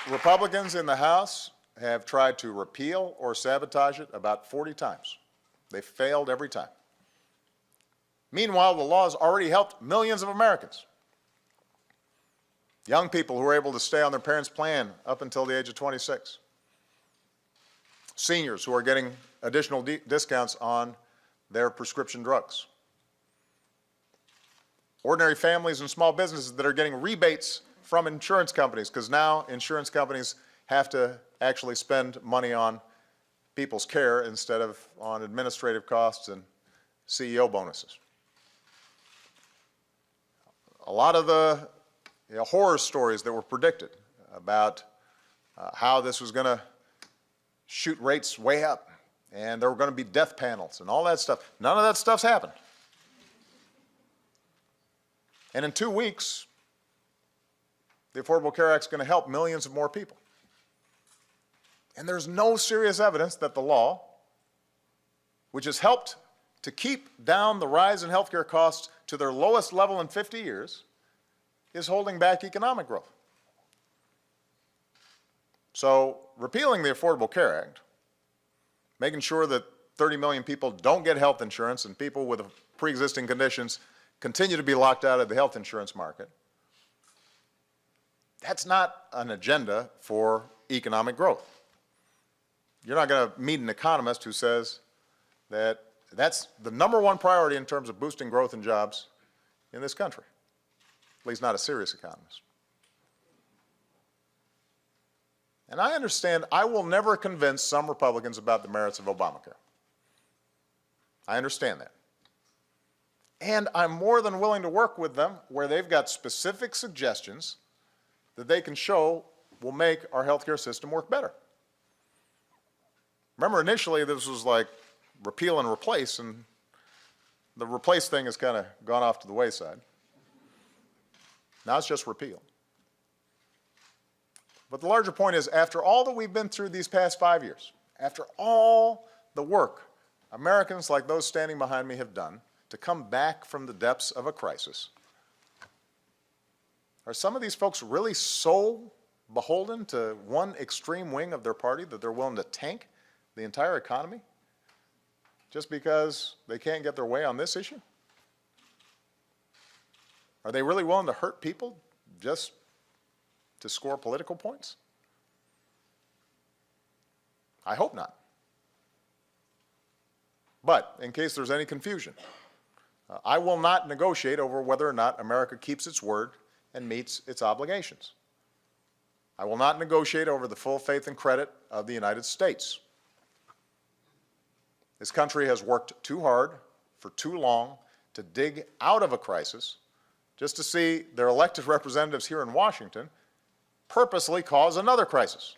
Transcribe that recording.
Republicans in the House have tried to repeal or sabotage it about 40 times. They failed every time. Meanwhile, the law has already helped millions of Americans. Young people who are able to stay on their parents' plan up until the age of 26. Seniors who are getting additional discounts on their prescription drugs. Ordinary families and small businesses that are getting rebates from insurance companies, because now insurance companies have to actually spend money on people's care instead of on administrative costs and CEO bonuses. A lot of the horror stories that were predicted about how this was going to shoot rates way up and there were going to be death panels and all that stuff, none of that stuff's happened. And in 2 weeks, the Affordable Care Act is going to help millions of more people. And there's no serious evidence that the law, which has helped to keep down the rise in health care costs to their lowest level in 50 years, is holding back economic growth. So repealing the Affordable Care Act, making sure that 30 million people don't get health insurance and people with pre-existing conditions continue to be locked out of the health insurance market, that's not an agenda for economic growth. You're not going to meet an economist who says that that's the #1 priority in terms of boosting growth and jobs in this country, at least not a serious economist. And I understand I will never convince some Republicans about the merits of Obamacare. I understand that. And I'm more than willing to work with them where they've got specific suggestions that they can show will make our healthcare system work better. Remember, initially this was like repeal and replace, and the replace thing has kind of gone off to the wayside. Now it's just repeal. But the larger point is, after all that we've been through these past 5 years, after all the work Americans like those standing behind me have done to come back from the depths of a crisis, are some of these folks really so beholden to one extreme wing of their party that they're willing to tank the entire economy just because they can't get their way on this issue? Are they really willing to hurt people just to score political points? I hope not. But in case there's any confusion, I will not negotiate over whether or not America keeps its word and meets its obligations. I will not negotiate over the full faith and credit of the United States. This country has worked too hard for too long to dig out of a crisis just to see their elected representatives here in Washington purposely cause another crisis.